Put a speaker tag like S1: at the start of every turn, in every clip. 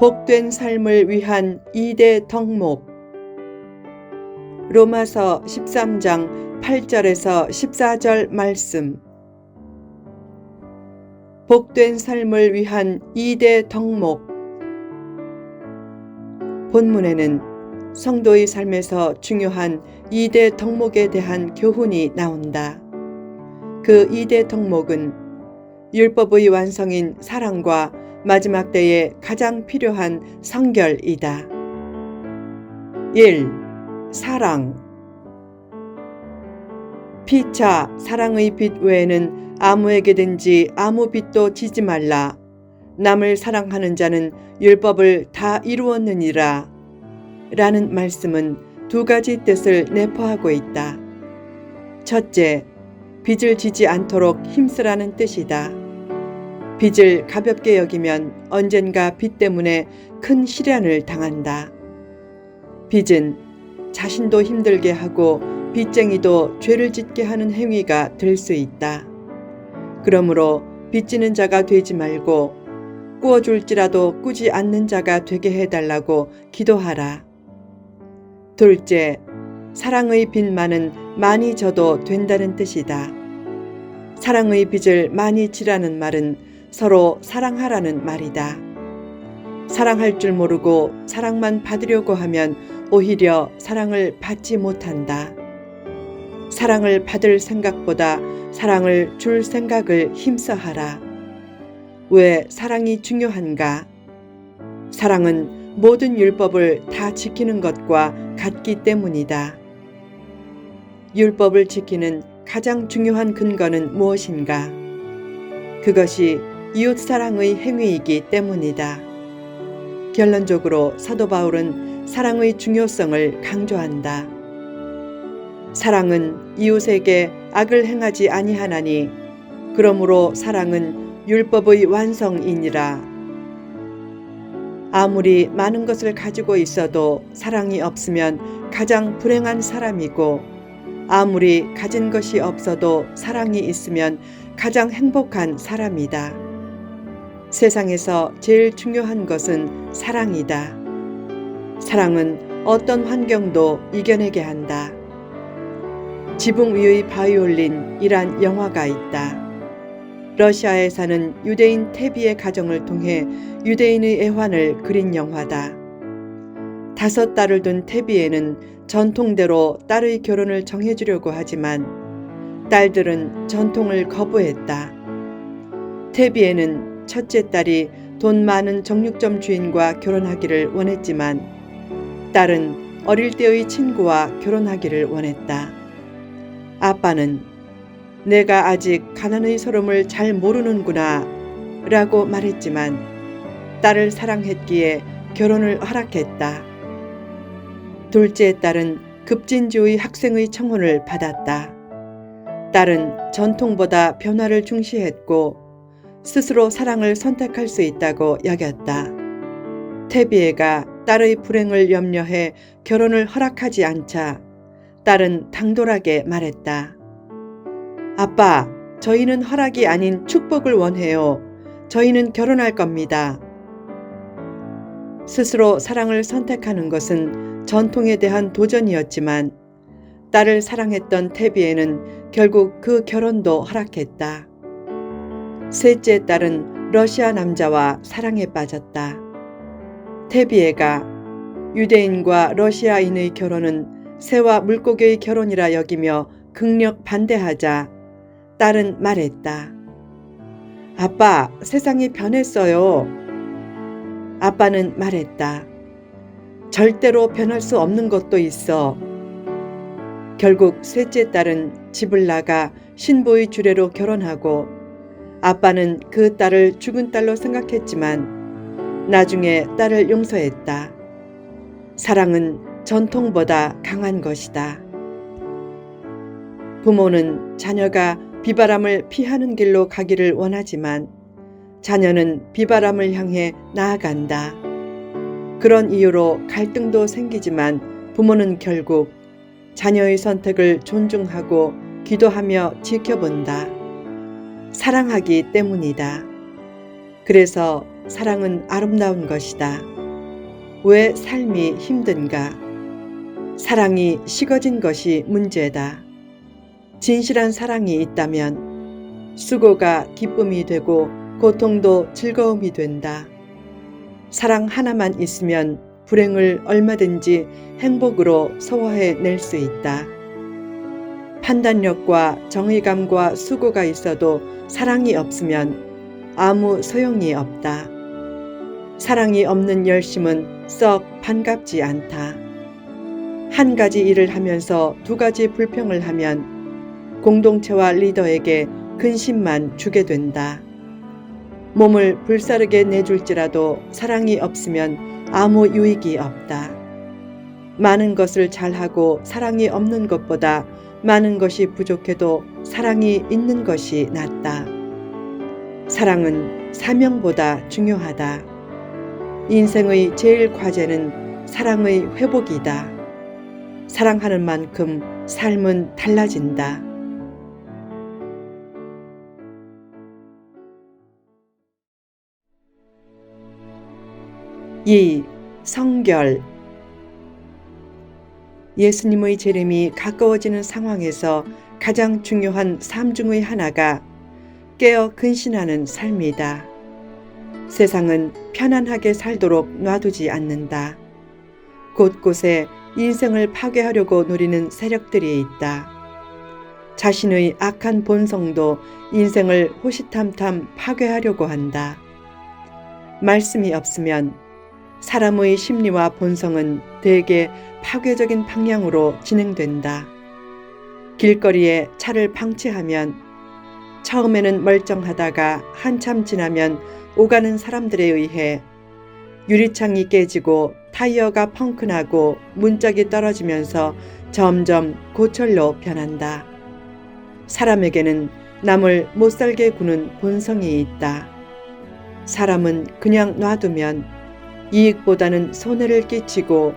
S1: 복된 삶을 위한 2대 덕목. 로마서 13장 8절에서 14절 말씀. 복된 삶을 위한 2대 덕목. 본문에는 성도의 삶에서 중요한 2대 덕목에 대한 교훈이 나온다. 그 2대 덕목은 율법의 완성인 사랑과 마지막 때에 가장 필요한 성결이다. 1. 사랑. 피차 사랑의 빛 외에는 아무에게든지 아무 빛도 지지 말라. 남을 사랑하는 자는 율법을 다 이루었느니라. 라는 말씀은 두 가지 뜻을 내포하고 있다. 첫째, 빚을 지지 않도록 힘쓰라는 뜻이다. 빚을 가볍게 여기면 언젠가 빚 때문에 큰 시련을 당한다. 빚은 자신도 힘들게 하고 빚쟁이도 죄를 짓게 하는 행위가 될 수 있다. 그러므로 빚지는 자가 되지 말고 꾸어줄지라도 꾸지 않는 자가 되게 해달라고 기도하라. 둘째, 사랑의 빚만은 많이 져도 된다는 뜻이다. 사랑의 빚을 많이 지라는 말은 서로 사랑하라는 말이다. 사랑할 줄 모르고 사랑만 받으려고 하면 오히려 사랑을 받지 못한다. 사랑을 받을 생각보다 사랑을 줄 생각을 힘써 하라. 왜 사랑이 중요한가? 사랑은 모든 율법을 다 지키는 것과 같기 때문이다. 율법을 지키는 가장 중요한 근거는 무엇인가? 그것이 이웃사랑의 행위이기 때문이다. 결론적으로 사도 바울은 사랑의 중요성을 강조한다. 사랑은 이웃에게 악을 행하지 아니하나니 그러므로 사랑은 율법의 완성이니라. 아무리 많은 것을 가지고 있어도 사랑이 없으면 가장 불행한 사람이고 아무리 가진 것이 없어도 사랑이 있으면 가장 행복한 사람이다. 세상에서 제일 중요한 것은 사랑이다. 사랑은 어떤 환경도 이겨내게 한다. 지붕 위의 바이올린이란 영화가 있다. 러시아에 사는 유대인 테비의 가정을 통해 유대인의 애환을 그린 영화다. 5딸을 둔 테비에는 전통대로 딸의 결혼을 정해주려고 하지만 딸들은 전통을 거부했다. 테비에는 첫째 딸이 돈 많은 정육점 주인과 결혼하기를 원했지만 딸은 어릴 때의 친구와 결혼하기를 원했다. 아빠는 내가 아직 가난의 서름을 잘 모르는구나 라고 말했지만 딸을 사랑했기에 결혼을 허락했다. 둘째 딸은 급진주의 학생의 청혼을 받았다. 딸은 전통보다 변화를 중시했고 스스로 사랑을 선택할 수 있다고 여겼다. 테비에가 딸의 불행을 염려해 결혼을 허락하지 않자 딸은 당돌하게 말했다. 아빠, 저희는 허락이 아닌 축복을 원해요. 저희는 결혼할 겁니다. 스스로 사랑을 선택하는 것은 전통에 대한 도전이었지만 딸을 사랑했던 테비에는 결국 그 결혼도 허락했다. 셋째 딸은 러시아 남자와 사랑에 빠졌다. 테비에가 유대인과 러시아인의 결혼은 새와 물고기의 결혼이라 여기며 극력 반대하자 딸은 말했다. 아빠, 세상이 변했어요. 아빠는 말했다. 절대로 변할 수 없는 것도 있어. 결국 셋째 딸은 집을 나가 신부의 주례로 결혼하고 아빠는 그 딸을 죽은 딸로 생각했지만 나중에 딸을 용서했다. 사랑은 전통보다 강한 것이다. 부모는 자녀가 비바람을 피하는 길로 가기를 원하지만 자녀는 비바람을 향해 나아간다. 그런 이유로 갈등도 생기지만 부모는 결국 자녀의 선택을 존중하고 기도하며 지켜본다. 사랑하기 때문이다. 그래서 사랑은 아름다운 것이다. 왜 삶이 힘든가? 사랑이 식어진 것이 문제다. 진실한 사랑이 있다면 수고가 기쁨이 되고 고통도 즐거움이 된다. 사랑 하나만 있으면 불행을 얼마든지 행복으로 소화해 낼 수 있다. 판단력과 정의감과 수고가 있어도 사랑이 없으면 아무 소용이 없다. 사랑이 없는 열심은 썩 반갑지 않다. 한 가지 일을 하면서 두 가지 불평을 하면 공동체와 리더에게 근심만 주게 된다. 몸을 불사르게 내줄지라도 사랑이 없으면 아무 유익이 없다. 많은 것을 잘하고 사랑이 없는 것보다 많은 것이 부족해도 사랑이 있는 것이 낫다. 사랑은 사명보다 중요하다. 인생의 제일 과제는 사랑의 회복이다. 사랑하는 만큼 삶은 달라진다. 2. 성결. 예수님의 재림이 가까워지는 상황에서 가장 중요한 삶 중의 하나가 깨어 근신하는 삶이다. 세상은 편안하게 살도록 놔두지 않는다. 곳곳에 인생을 파괴하려고 노리는 세력들이 있다. 자신의 악한 본성도 인생을 호시탐탐 파괴하려고 한다. 말씀이 없으면 사람의 심리와 본성은 대개 파괴적인 방향으로 진행된다. 길거리에 차를 방치하면 처음에는 멀쩡하다가 한참 지나면 오가는 사람들에 의해 유리창이 깨지고 타이어가 펑크나고 문짝이 떨어지면서 점점 고철로 변한다. 사람에게는 남을 못살게 구는 본성이 있다. 사람은 그냥 놔두면 이익보다는 손해를 끼치고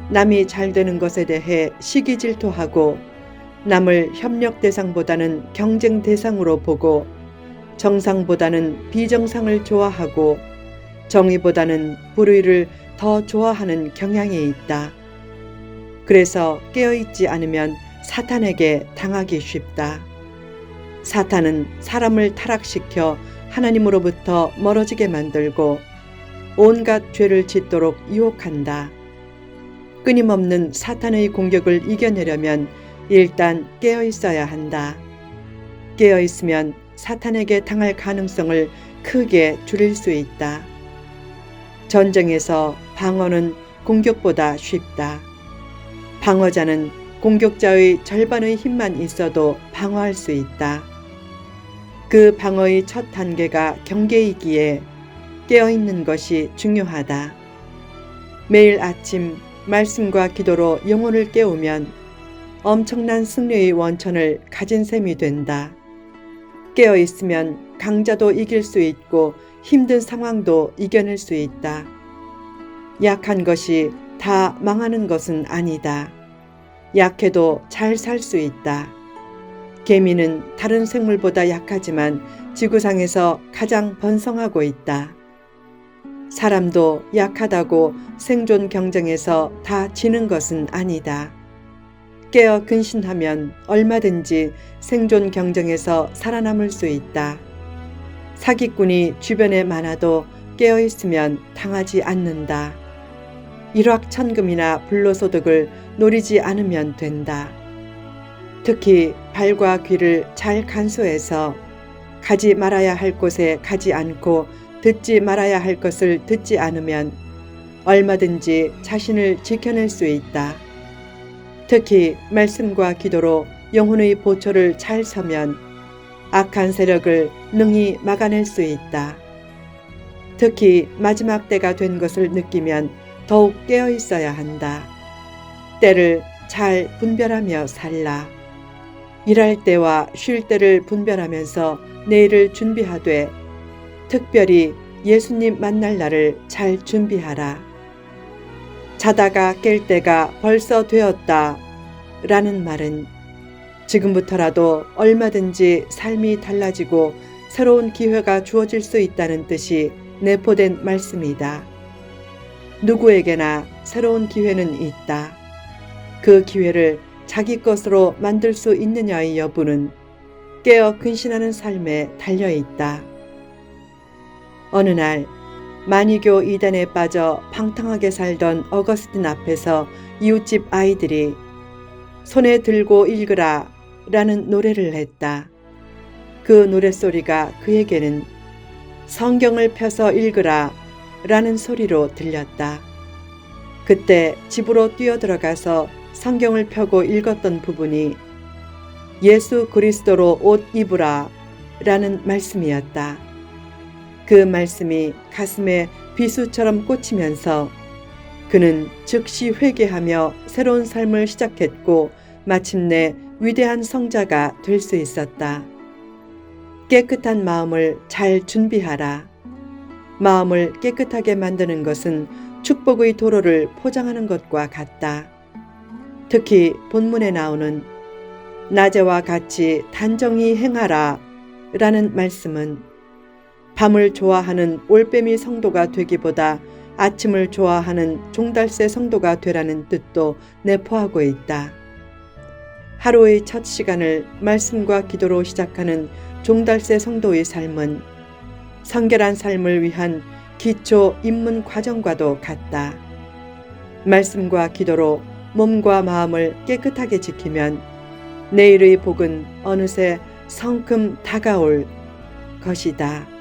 S1: 남이 잘 되는 것에 대해 시기 질투하고 남을 협력 대상보다는 경쟁 대상으로 보고 정상보다는 비정상을 좋아하고 정의보다는 불의를 더 좋아하는 경향이 있다. 그래서 깨어있지 않으면 사탄에게 당하기 쉽다. 사탄은 사람을 타락시켜 하나님으로부터 멀어지게 만들고 온갖 죄를 짓도록 유혹한다. 끊임없는 사탄의 공격을 이겨내려면 일단 깨어있어야 한다. 깨어있으면 사탄에게 당할 가능성을 크게 줄일 수 있다. 전쟁에서 방어는 공격보다 쉽다. 방어자는 공격자의 절반의 힘만 있어도 방어할 수 있다. 그 방어의 첫 단계가 경계이기에 깨어있는 것이 중요하다. 매일 아침 말씀과 기도로 영혼을 깨우면 엄청난 승리의 원천을 가진 셈이 된다. 깨어있으면 강자도 이길 수 있고 힘든 상황도 이겨낼 수 있다. 약한 것이 다 망하는 것은 아니다. 약해도 잘 살 수 있다. 개미는 다른 생물보다 약하지만 지구상에서 가장 번성하고 있다. 사람도 약하다고 생존 경쟁에서 다 지는 것은 아니다. 깨어 근신하면 얼마든지 생존 경쟁에서 살아남을 수 있다. 사기꾼이 주변에 많아도 깨어있으면 당하지 않는다. 일확천금이나 불로소득을 노리지 않으면 된다. 특히 발과 귀를 잘 간수해서 가지 말아야 할 곳에 가지 않고 듣지 말아야 할 것을 듣지 않으면 얼마든지 자신을 지켜낼 수 있다. 특히 말씀과 기도로 영혼의 보초를 잘 서면 악한 세력을 능히 막아낼 수 있다. 특히 마지막 때가 된 것을 느끼면 더욱 깨어 있어야 한다. 때를 잘 분별하며 살라. 일할 때와 쉴 때를 분별하면서 내일을 준비하되 특별히 예수님 만날 날을 잘 준비하라. 자다가 깰 때가 벌써 되었다 라는 말은 지금부터라도 얼마든지 삶이 달라지고 새로운 기회가 주어질 수 있다는 뜻이 내포된 말씀이다. 누구에게나 새로운 기회는 있다. 그 기회를 자기 것으로 만들 수 있느냐의 여부는 깨어 근신하는 삶에 달려 있다. 어느 날 만이교 이단에 빠져 방탕하게 살던 어거스틴 앞에서 이웃집 아이들이 손에 들고 읽으라 라는 노래를 했다. 그 노랫소리가 그에게는 성경을 펴서 읽으라 라는 소리로 들렸다. 그때 집으로 뛰어들어가서 성경을 펴고 읽었던 부분이 예수 그리스도로 옷 입으라 라는 말씀이었다. 그 말씀이 가슴에 비수처럼 꽂히면서 그는 즉시 회개하며 새로운 삶을 시작했고 마침내 위대한 성자가 될 수 있었다. 깨끗한 마음을 잘 준비하라. 마음을 깨끗하게 만드는 것은 축복의 도로를 포장하는 것과 같다. 특히 본문에 나오는 낮에와 같이 단정히 행하라 라는 말씀은 밤을 좋아하는 올빼미 성도가 되기보다 아침을 좋아하는 종달새 성도가 되라는 뜻도 내포하고 있다. 하루의 첫 시간을 말씀과 기도로 시작하는 종달새 성도의 삶은 성결한 삶을 위한 기초 입문 과정과도 같다. 말씀과 기도로 몸과 마음을 깨끗하게 지키면 내일의 복은 어느새 성큼 다가올 것이다.